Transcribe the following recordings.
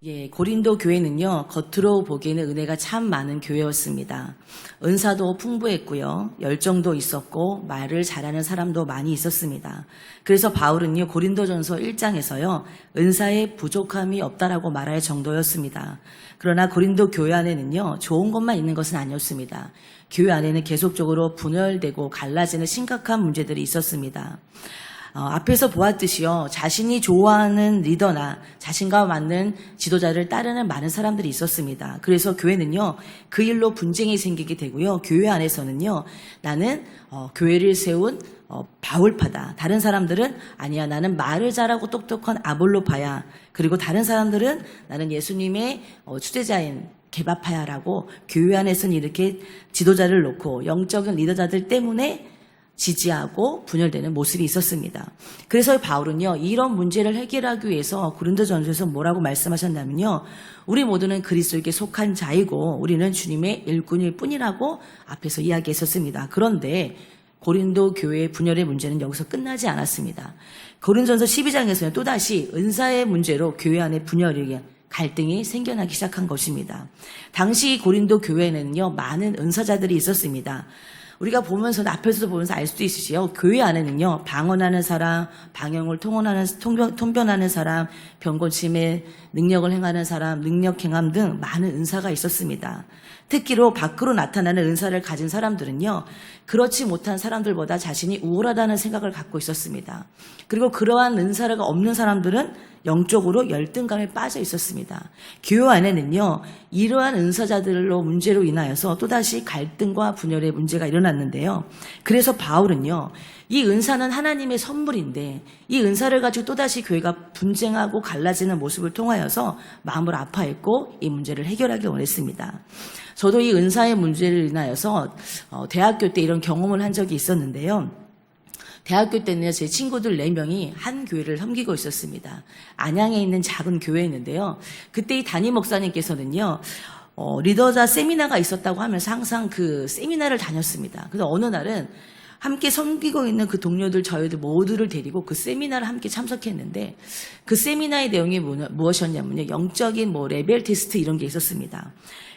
예, 고린도 교회는요, 겉으로 보기에는 은혜가 참 많은 교회였습니다. 은사도 풍부했고요, 열정도 있었고, 말을 잘하는 사람도 많이 있었습니다. 그래서 바울은요, 고린도전서 1장에서요, 은사에 부족함이 없다라고 말할 정도였습니다. 그러나 고린도 교회 안에는요, 좋은 것만 있는 것은 아니었습니다. 교회 안에는 계속적으로 분열되고 갈라지는 심각한 문제들이 있었습니다. 앞에서 보았듯이요, 자신이 좋아하는 리더나 자신과 맞는 지도자를 따르는 많은 사람들이 있었습니다. 그래서 교회는요, 그 일로 분쟁이 생기게 되고요, 교회 안에서는요, 나는 교회를 세운 바울파다. 다른 사람들은 아니야, 나는 말을 잘하고 똑똑한 아볼로파야. 그리고 다른 사람들은 나는 예수님의 추대자인 게바파야라고 교회 안에서는 이렇게 지도자를 놓고 영적인 리더자들 때문에 지지하고 분열되는 모습이 있었습니다. 그래서 바울은요, 이런 문제를 해결하기 위해서 고린도전서에서 뭐라고 말씀하셨냐면요, 우리 모두는 그리스도에게 속한 자이고 우리는 주님의 일꾼일 뿐이라고 앞에서 이야기했었습니다. 그런데 고린도 교회의 분열의 문제는 여기서 끝나지 않았습니다. 고린도전서 12장에서는 또다시 은사의 문제로 교회 안에 분열이 갈등이 생겨나기 시작한 것입니다. 당시 고린도 교회에는요, 많은 은사자들이 있었습니다. 우리가 보면서, 앞에서도 보면서 알 수도 있으시죠. 교회 안에는요, 방언하는 사람, 방언을 통변하는 사람, 병고침의 능력을 행하는 사람, 능력 행함 등 많은 은사가 있었습니다. 특기로 밖으로 나타나는 은사를 가진 사람들은요, 그렇지 못한 사람들보다 자신이 우월하다는 생각을 갖고 있었습니다. 그리고 그러한 은사가 없는 사람들은 영적으로 열등감에 빠져 있었습니다. 교회 안에는요, 이러한 은사자들로 문제로 인하여서 또다시 갈등과 분열의 문제가 일어났는데요. 그래서 바울은요, 이 은사는 하나님의 선물인데 이 은사를 가지고 또다시 교회가 분쟁하고 갈라지는 모습을 통하여서 마음을 아파했고 이 문제를 해결하길 원했습니다. 저도 이 은사의 문제를 인하여서 대학교 때 이런 경험을 한 적이 있었는데요. 대학교 때는 제 친구들 4명이 한 교회를 섬기고 있었습니다. 안양에 있는 작은 교회였는데요. 그때 이 담임 목사님께서는요, 리더자 세미나가 있었다고 하면서 항상 그 세미나를 다녔습니다. 그래서 어느 날은 함께 섬기고 있는 그 동료들, 저희들 모두를 데리고 그 세미나를 함께 참석했는데, 그 세미나의 내용이 무엇이었냐면요, 영적인 레벨 테스트 이런 게 있었습니다.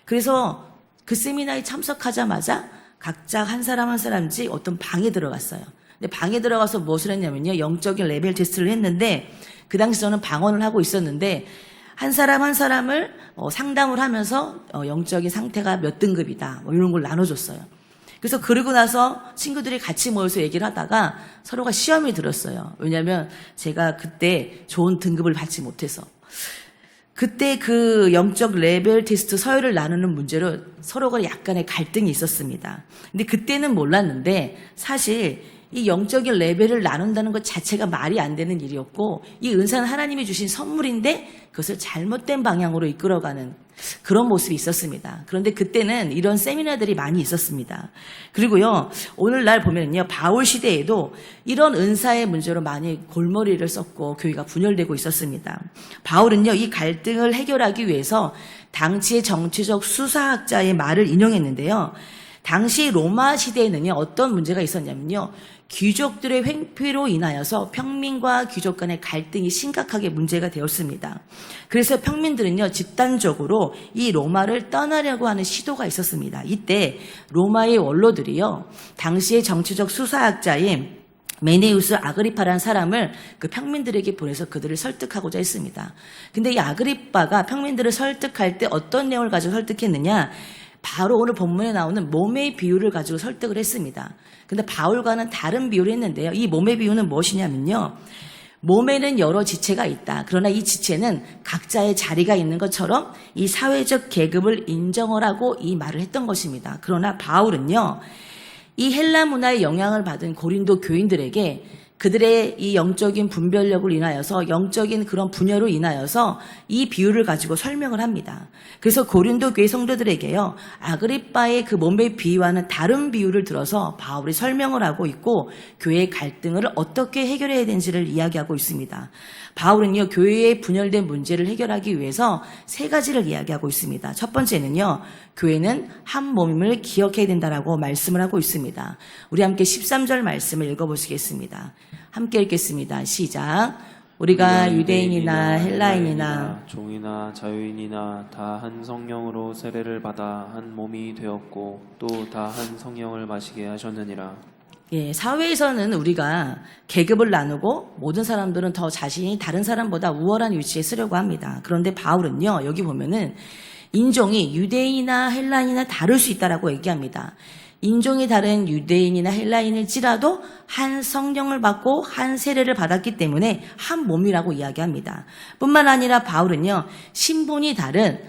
그래서 그 세미나에 참석하자마자 각자 한 사람 한 사람씩 어떤 방에 들어갔어요. 근데 방에 들어가서 무엇을 했냐면요, 영적인 레벨 테스트를 했는데, 그 당시 저는 방언을 하고 있었는데 한 사람 한 사람을 상담을 하면서 영적인 상태가 몇 등급이다 이런 걸 나눠줬어요. 그래서 그러고 나서 친구들이 같이 모여서 얘기를 하다가 서로가 시험이 들었어요. 왜냐하면 제가 그때 좋은 등급을 받지 못해서. 그때 그 영적 레벨 테스트 서열을 나누는 문제로 서로가 약간의 갈등이 있었습니다. 근데 그때는 몰랐는데 사실 이 영적인 레벨을 나눈다는 것 자체가 말이 안 되는 일이었고, 이 은사는 하나님이 주신 선물인데 그것을 잘못된 방향으로 이끌어가는 그런 모습이 있었습니다. 그런데 그때는 이런 세미나들이 많이 있었습니다. 그리고요, 오늘날 보면요, 바울 시대에도 이런 은사의 문제로 많이 골머리를 썼고 교회가 분열되고 있었습니다. 바울은요, 이 갈등을 해결하기 위해서 당시의 정치적 수사학자의 말을 인용했는데요. 당시 로마 시대에는요, 어떤 문제가 있었냐면요, 귀족들의 횡포로 인하여서 평민과 귀족 간의 갈등이 심각하게 문제가 되었습니다. 그래서 평민들은요, 집단적으로 이 로마를 떠나려고 하는 시도가 있었습니다. 이때 로마의 원로들이요, 당시의 정치적 수사학자인 메네우스 아그리파라는 사람을 그 평민들에게 보내서 그들을 설득하고자 했습니다. 근데 이 아그리파가 평민들을 설득할 때 어떤 내용을 가지고 설득했느냐, 바로 오늘 본문에 나오는 몸의 비유를 가지고 설득을 했습니다. 근데 바울과는 다른 비유를 했는데요. 이 몸의 비유는 무엇이냐면요, 몸에는 여러 지체가 있다. 그러나 이 지체는 각자의 자리가 있는 것처럼 이 사회적 계급을 인정을 하고 이 말을 했던 것입니다. 그러나 바울은요, 이 헬라 문화의 영향을 받은 고린도 교인들에게 그들의 이 영적인 분별력을 인하여서, 영적인 그런 분열로 인하여서 이 비유를 가지고 설명을 합니다. 그래서 고린도 교회 성도들에게요, 아그리빠의 그 몸의 비유와는 다른 비유를 들어서 바울이 설명을 하고 있고, 교회의 갈등을 어떻게 해결해야 되는지를 이야기하고 있습니다. 바울은요, 교회의 분열된 문제를 해결하기 위해서 3가지를 이야기하고 있습니다. 첫 번째는요, 교회는 한 몸임을 기억해야 된다라고 말씀을 하고 있습니다. 우리 함께 13절 말씀을 읽어보시겠습니다. 함께 읽겠습니다. 시작. 우리가 유대인이나 헬라인이나 종이나 자유인이나 다 한 성령으로 세례를 받아 한 몸이 되었고 또 다 한 성령을 마시게 하셨느니라. 예, 사회에서는 우리가 계급을 나누고 모든 사람들은 더 자신이 다른 사람보다 우월한 위치에 쓰려고 합니다. 그런데 바울은요, 여기 보면은 인종이 유대인이나 헬라인이나 다를 수 있다라고 얘기합니다. 인종이 다른 유대인이나 헬라인일지라도 한 성령을 받고 한 세례를 받았기 때문에 한 몸이라고 이야기합니다. 뿐만 아니라 바울은요, 신분이 다른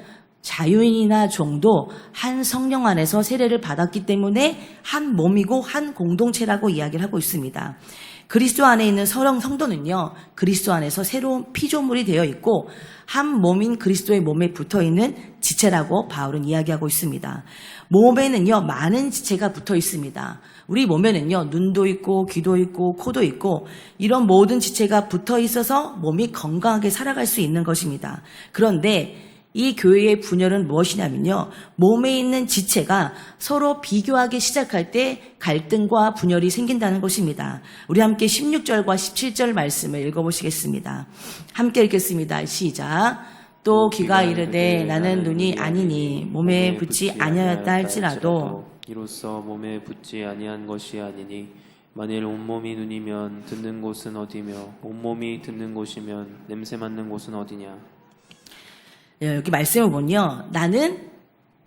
자유인이나 종도 한 성령 안에서 세례를 받았기 때문에 한 몸이고 한 공동체라고 이야기를 하고 있습니다. 그리스도 안에 있는 성도는요, 그리스도 안에서 새로운 피조물이 되어 있고 한 몸인 그리스도의 몸에 붙어 있는 지체라고 바울은 이야기하고 있습니다. 몸에는요, 많은 지체가 붙어 있습니다. 우리 몸에는요, 눈도 있고 귀도 있고 코도 있고 이런 모든 지체가 붙어 있어서 몸이 건강하게 살아갈 수 있는 것입니다. 그런데 이 교회의 분열은 무엇이냐면요, 몸에 있는 지체가 서로 비교하기 시작할 때 갈등과 분열이 생긴다는 것입니다. 우리 함께 16절과 17절 말씀을 읽어보시겠습니다. 함께 읽겠습니다. 시작. 또 귀가 이르되 나는 눈이 아니니 몸에 붙지 아니하였다 할지라도 이로써 몸에 붙지 아니한 것이 아니니 만일 온몸이 눈이면 듣는 곳은 어디며 온몸이 듣는 곳이면 냄새 맡는 곳은 어디냐. 여기 말씀을 보면요, 나는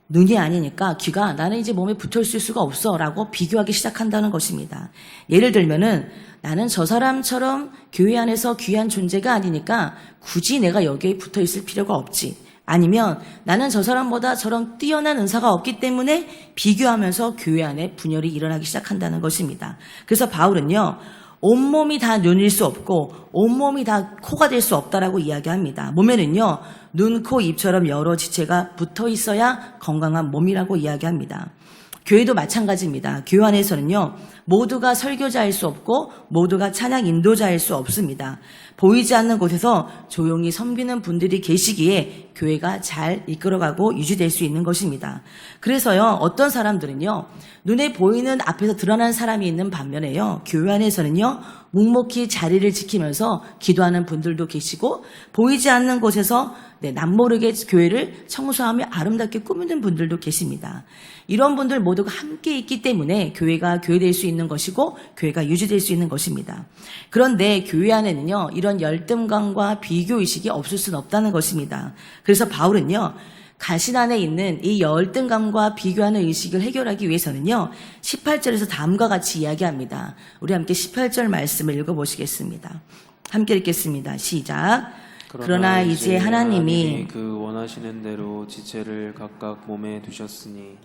눈이 아니니까 귀가 나는 이제 몸에 붙어 있을 수가 없어 라고 비교하기 시작한다는 것입니다. 예를 들면은 나는 저 사람처럼 교회 안에서 귀한 존재가 아니니까 굳이 내가 여기에 붙어 있을 필요가 없지. 아니면 나는 저 사람보다 저런 뛰어난 은사가 없기 때문에 비교하면서 교회 안에 분열이 일어나기 시작한다는 것입니다. 그래서 바울은요, 온몸이 다 눈일 수 없고 온몸이 다 코가 될 수 없다라고 이야기합니다. 몸에는요, 눈, 코, 입처럼 여러 지체가 붙어 있어야 건강한 몸이라고 이야기합니다. 교회도 마찬가지입니다. 교회 안에서는요, 모두가 설교자일 수 없고 모두가 찬양 인도자일 수 없습니다. 보이지 않는 곳에서 조용히 섬기는 분들이 계시기에 교회가 잘 이끌어가고 유지될 수 있는 것입니다. 그래서요, 어떤 사람들은요, 눈에 보이는 앞에서 드러난 사람이 있는 반면에요, 교회 안에서는요, 묵묵히 자리를 지키면서 기도하는 분들도 계시고 보이지 않는 곳에서 남모르게 교회를 청소하며 아름답게 꾸미는 분들도 계십니다. 이런 분들 모두가 함께 있기 때문에 교회가 교회될 수 있는 것이고 교회가 유지될 수 있는 것입니다. 그런데 교회 안에는요, 이런 열등감과 비교의식이 없을 수는 없다는 것입니다. 그래서 바울은요, 가신 안에 있는 이 열등감과 비교하는 의식을 해결하기 위해서는요, 18절에서 다음과 같이 이야기합니다. 우리 함께 18절 말씀을 읽어보시겠습니다. 함께 읽겠습니다. 시작. 그러나 이제 하나님이 그 원하시는 대로 지체를 각각 몸에 두셨으니.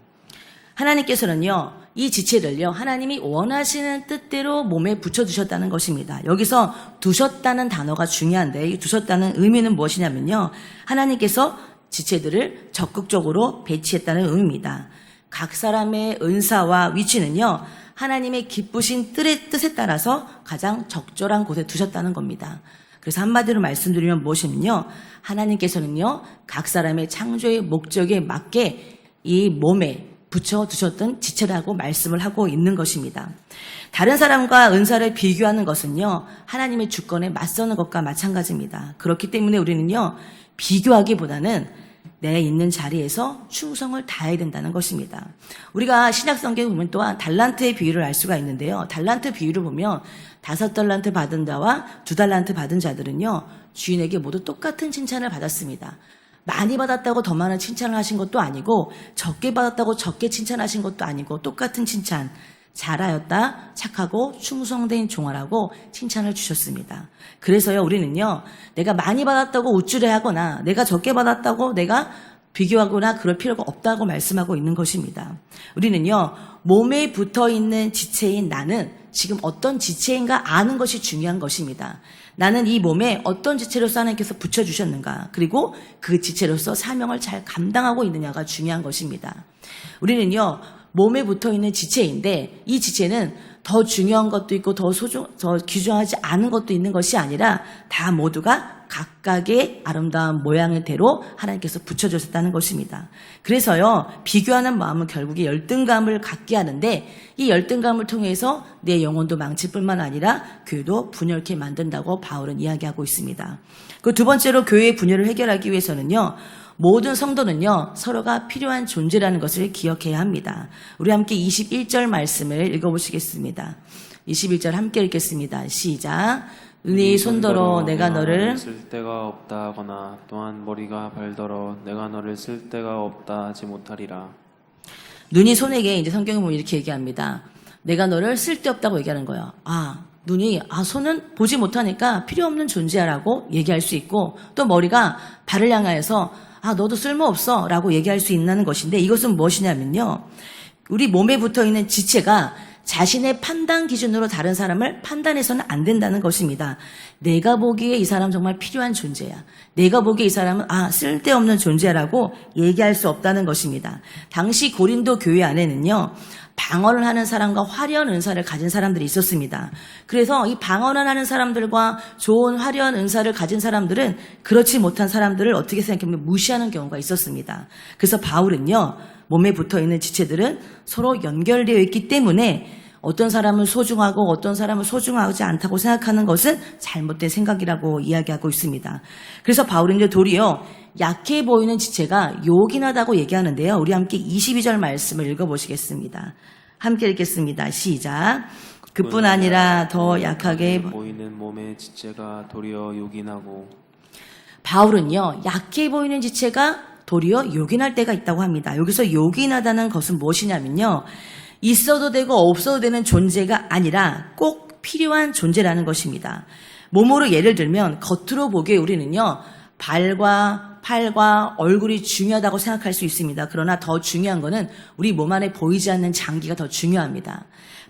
하나님께서는요, 이 지체를요, 하나님이 원하시는 뜻대로 몸에 붙여두셨다는 것입니다. 여기서 두셨다는 단어가 중요한데, 이 두셨다는 의미는 무엇이냐면요, 하나님께서 지체들을 적극적으로 배치했다는 의미입니다. 각 사람의 은사와 위치는요, 하나님의 기쁘신 뜻에 따라서 가장 적절한 곳에 두셨다는 겁니다. 그래서 한마디로 말씀드리면 무엇이면요, 하나님께서는요, 각 사람의 창조의 목적에 맞게 이 몸에 붙여두셨던 지체라고 말씀을 하고 있는 것입니다. 다른 사람과 은사를 비교하는 것은요, 하나님의 주권에 맞서는 것과 마찬가지입니다. 그렇기 때문에 우리는요, 비교하기보다는 내 있는 자리에서 충성을 다해야 된다는 것입니다. 우리가 신약성경에 보면 또한 달란트의 비유를 알 수가 있는데요, 달란트 비유를 보면 5달란트 받은 자와 2달란트 받은 자들은요, 주인에게 모두 똑같은 칭찬을 받았습니다. 많이 받았다고 더 많은 칭찬을 하신 것도 아니고 적게 받았다고 적게 칭찬하신 것도 아니고 똑같은 칭찬, 잘하였다, 착하고 충성된 종아라고 칭찬을 주셨습니다. 그래서요, 우리는요, 내가 많이 받았다고 우쭐해하거나 내가 적게 받았다고 내가 비교하거나 그럴 필요가 없다고 말씀하고 있는 것입니다. 우리는요, 몸에 붙어있는 지체인 나는 지금 어떤 지체인가 아는 것이 중요한 것입니다. 나는 이 몸에 어떤 지체로서 하나님께서 붙여주셨는가, 그리고 그 지체로서 사명을 잘 감당하고 있느냐가 중요한 것입니다. 우리는요, 몸에 붙어있는 지체인데 이 지체는 더 중요한 것도 있고 더 귀중하지 않은 것도 있는 것이 아니라 다 모두가 각각의 아름다운 모양대로 하나님께서 붙여주셨다는 것입니다. 그래서요, 비교하는 마음은 결국에 열등감을 갖게 하는데 이 열등감을 통해서 내 영혼도 망칠 뿐만 아니라 교회도 분열케 만든다고 바울은 이야기하고 있습니다. 그 두 번째로 교회의 분열을 해결하기 위해서는요, 모든 성도는요, 서로가 필요한 존재라는 것을 기억해야 합니다. 우리 함께 21절 말씀을 읽어보시겠습니다. 21절 함께 읽겠습니다. 시작. 은혜의 손더러 내가 너를 쓸 데가 없다 하거나 또한 머리가 발더러 내가 너를 쓸 데가 없다 하지 못하리라. 눈이 손에게 이제 성경에 보면 이렇게 얘기합니다. 내가 너를 쓸데없다고 얘기하는 거예요. 눈이 손은 보지 못하니까 필요 없는 존재라고 얘기할 수 있고, 또 머리가 발을 향하여서 너도 쓸모없어 라고 얘기할 수 있는 것인데, 이것은 무엇이냐면요, 우리 몸에 붙어있는 지체가 자신의 판단 기준으로 다른 사람을 판단해서는 안 된다는 것입니다. 내가 보기에 이 사람 정말 필요한 존재야, 내가 보기에 이 사람은 쓸데없는 존재라고 얘기할 수 없다는 것입니다. 당시 고린도 교회 안에는요, 방언을 하는 사람과 화려한 은사를 가진 사람들이 있었습니다. 그래서 이 방언을 하는 사람들과 좋은 화려한 은사를 가진 사람들은 그렇지 못한 사람들을 어떻게 생각하면 무시하는 경우가 있었습니다. 그래서 바울은요, 몸에 붙어있는 지체들은 서로 연결되어 있기 때문에 어떤 사람은 소중하고 어떤 사람은 소중하지 않다고 생각하는 것은 잘못된 생각이라고 이야기하고 있습니다. 그래서 바울은 도리어 약해 보이는 지체가 요긴하다고 얘기하는데요. 우리 함께 22절 말씀을 읽어보시겠습니다. 함께 읽겠습니다. 시작. 그뿐 아니라 더 약하게 보이는 몸의 지체가 도리어 요긴하고. 바울은요, 약해 보이는 지체가 도리어 요긴할 때가 있다고 합니다. 여기서 요긴하다는 것은 무엇이냐면요, 있어도 되고 없어도 되는 존재가 아니라 꼭 필요한 존재라는 것입니다. 몸으로 예를 들면 겉으로 보기에 우리는요, 발과 팔과 얼굴이 중요하다고 생각할 수 있습니다. 그러나 더 중요한 것은 우리 몸 안에 보이지 않는 장기가 더 중요합니다.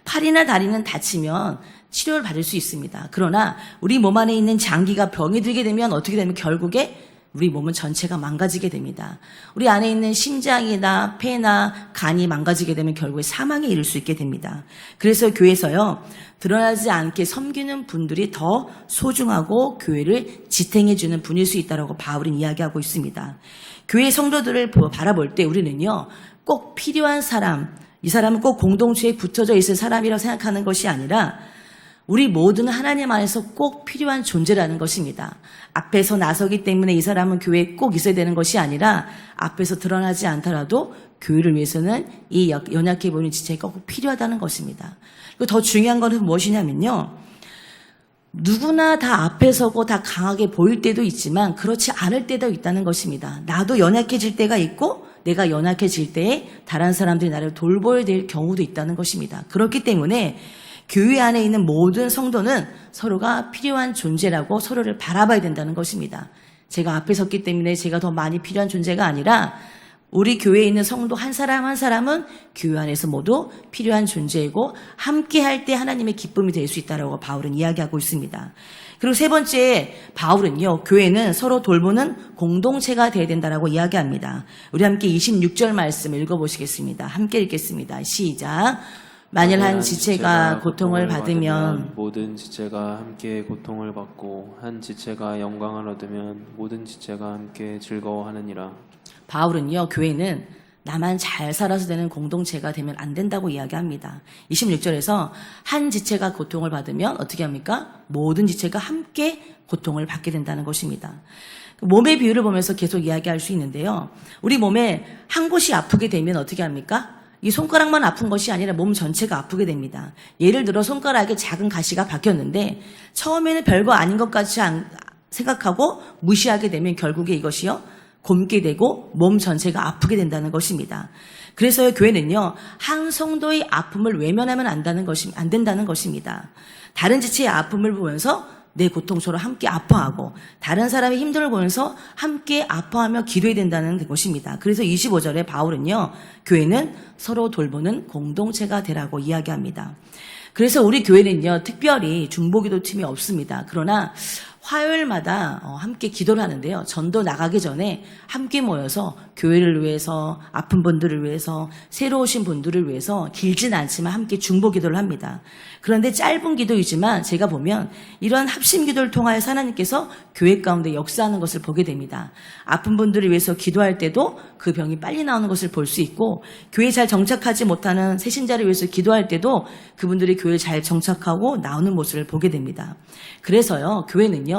팔이나 다리는 다치면 치료를 받을 수 있습니다. 그러나 우리 몸 안에 있는 장기가 병이 들게 되면 어떻게 되면 결국에 우리 몸은 전체가 망가지게 됩니다. 우리 안에 있는 심장이나 폐나 간이 망가지게 되면 결국에 사망에 이를 수 있게 됩니다. 그래서 교회에서요, 드러나지 않게 섬기는 분들이 더 소중하고 교회를 지탱해주는 분일 수 있다고 바울은 이야기하고 있습니다. 교회 성도들을 바라볼 때 우리는요, 꼭 필요한 사람, 이 사람은 꼭 공동체에 붙어져 있을 사람이라고 생각하는 것이 아니라 우리 모두는 하나님 안에서 꼭 필요한 존재라는 것입니다. 앞에서 나서기 때문에 이 사람은 교회에 꼭 있어야 되는 것이 아니라 앞에서 드러나지 않더라도 교회를 위해서는 이 연약해 보이는 지체가 꼭 필요하다는 것입니다. 그리고 더 중요한 것은 무엇이냐면요, 누구나 다 앞에 서고 다 강하게 보일 때도 있지만 그렇지 않을 때도 있다는 것입니다. 나도 연약해질 때가 있고 내가 연약해질 때에 다른 사람들이 나를 돌보아야 될 경우도 있다는 것입니다. 그렇기 때문에 교회 안에 있는 모든 성도는 서로가 필요한 존재라고 서로를 바라봐야 된다는 것입니다. 제가 앞에 섰기 때문에 제가 더 많이 필요한 존재가 아니라 우리 교회에 있는 성도 한 사람 한 사람은 교회 안에서 모두 필요한 존재이고 함께 할 때 하나님의 기쁨이 될 수 있다고 바울은 이야기하고 있습니다. 그리고 세 번째, 바울은요, 교회는 서로 돌보는 공동체가 되어야 된다고 이야기합니다. 우리 함께 26절 말씀 읽어보시겠습니다. 함께 읽겠습니다. 시작. 만일 한 지체가 고통을 받으면 모든 지체가 함께 고통을 받고 한 지체가 영광을 얻으면 모든 지체가 함께 즐거워하느니라. 바울은요, 교회는 나만 잘 살아서 되는 공동체가 되면 안 된다고 이야기합니다. 26절에서 한 지체가 고통을 받으면 어떻게 합니까? 모든 지체가 함께 고통을 받게 된다는 것입니다. 몸의 비유를 보면서 계속 이야기할 수 있는데요. 우리 몸에 한 곳이 아프게 되면 어떻게 합니까? 이 손가락만 아픈 것이 아니라 몸 전체가 아프게 됩니다. 예를 들어 손가락에 작은 가시가 박혔는데 처음에는 별거 아닌 것 같이 생각하고 무시하게 되면 결국에 이것이요, 곪게 되고 몸 전체가 아프게 된다는 것입니다. 그래서 교회는요, 한 성도의 아픔을 외면하면 안 된다는 것입니다. 다른 지체의 아픔을 보면서 내 고통처럼 함께 아파하고 다른 사람의 힘듦을 보면서 함께 아파하며 기도해야 된다는 것입니다. 그래서 25절에 바울은요, 교회는 서로 돌보는 공동체가 되라고 이야기합니다. 그래서 우리 교회는요, 특별히 중보기도 팀이 없습니다. 그러나 화요일마다 함께 기도를 하는데요. 전도 나가기 전에 함께 모여서 교회를 위해서, 아픈 분들을 위해서, 새로 오신 분들을 위해서 길진 않지만 함께 중보 기도를 합니다. 그런데 짧은 기도이지만 제가 보면 이런 합심 기도를 통하여 하나님께서 교회 가운데 역사하는 것을 보게 됩니다. 아픈 분들을 위해서 기도할 때도 그 병이 빨리 나오는 것을 볼 수 있고, 교회에 잘 정착하지 못하는 새신자를 위해서 기도할 때도 그분들이 교회에 잘 정착하고 나오는 모습을 보게 됩니다. 그래서요, 교회는요,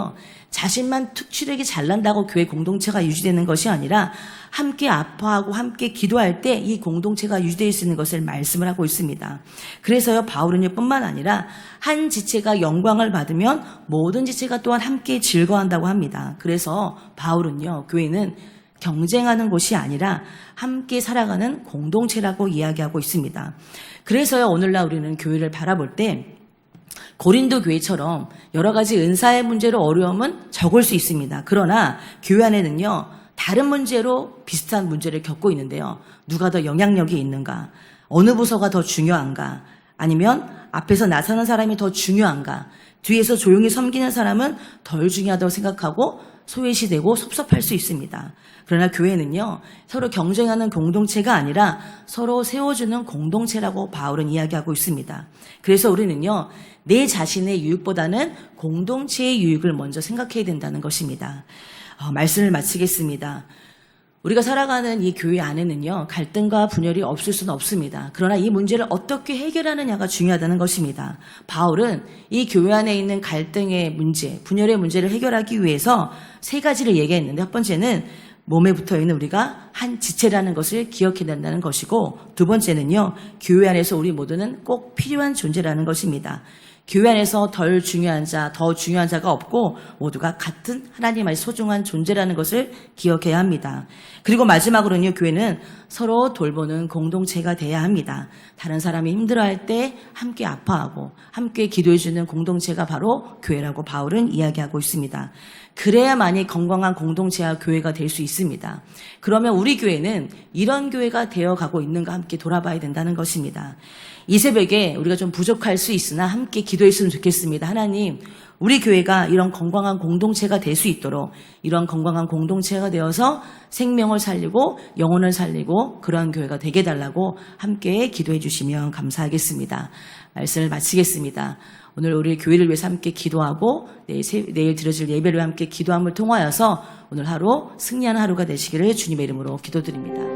자신만 특출하게 잘난다고 교회 공동체가 유지되는 것이 아니라 함께 아파하고 함께 기도할 때 이 공동체가 유지될 수 있는 것을 말씀을 하고 있습니다. 그래서요, 바울은요 뿐만 아니라 한 지체가 영광을 받으면 모든 지체가 또한 함께 즐거워한다고 합니다. 그래서 바울은요, 교회는 경쟁하는 곳이 아니라 함께 살아가는 공동체라고 이야기하고 있습니다. 그래서요, 오늘날 우리는 교회를 바라볼 때 고린도 교회처럼 여러 가지 은사의 문제로 어려움은 적을 수 있습니다. 그러나 교회 안에는요, 다른 문제로 비슷한 문제를 겪고 있는데요. 누가 더 영향력이 있는가? 어느 부서가 더 중요한가? 아니면 앞에서 나서는 사람이 더 중요한가? 뒤에서 조용히 섬기는 사람은 덜 중요하다고 생각하고 소외시되고 섭섭할 수 있습니다. 그러나 교회는요, 서로 경쟁하는 공동체가 아니라 서로 세워주는 공동체라고 바울은 이야기하고 있습니다. 그래서 우리는요, 내 자신의 유익보다는 공동체의 유익을 먼저 생각해야 된다는 것입니다. 말씀을 마치겠습니다. 우리가 살아가는 이 교회 안에는요, 갈등과 분열이 없을 수는 없습니다. 그러나 이 문제를 어떻게 해결하느냐가 중요하다는 것입니다. 바울은 이 교회 안에 있는 갈등의 문제, 분열의 문제를 해결하기 위해서 세 가지를 얘기했는데, 첫 번째는 몸에 붙어있는 우리가 한 지체라는 것을 기억해야 된다는 것이고, 두 번째는요, 교회 안에서 우리 모두는 꼭 필요한 존재라는 것입니다. 교회 안에서 덜 중요한 자, 더 중요한 자가 없고 모두가 같은 하나님의 소중한 존재라는 것을 기억해야 합니다. 그리고 마지막으로는요, 교회는 서로 돌보는 공동체가 돼야 합니다. 다른 사람이 힘들어할 때 함께 아파하고 함께 기도해주는 공동체가 바로 교회라고 바울은 이야기하고 있습니다. 그래야만이 건강한 공동체와 교회가 될 수 있습니다. 그러면 우리 교회는 이런 교회가 되어가고 있는가 함께 돌아봐야 된다는 것입니다. 이 새벽에 우리가 좀 부족할 수 있으나 함께 기도했으면 좋겠습니다. 하나님, 우리 교회가 이런 건강한 공동체가 될 수 있도록, 이런 건강한 공동체가 되어서 생명을 살리고 영혼을 살리고 그러한 교회가 되게 해달라고 함께 기도해 주시면 감사하겠습니다. 말씀을 마치겠습니다. 오늘 우리 교회를 위해서 함께 기도하고 내일 드려질 예배를 함께 기도함을 통하여서 오늘 하루 승리하는 하루가 되시기를 주님의 이름으로 기도드립니다.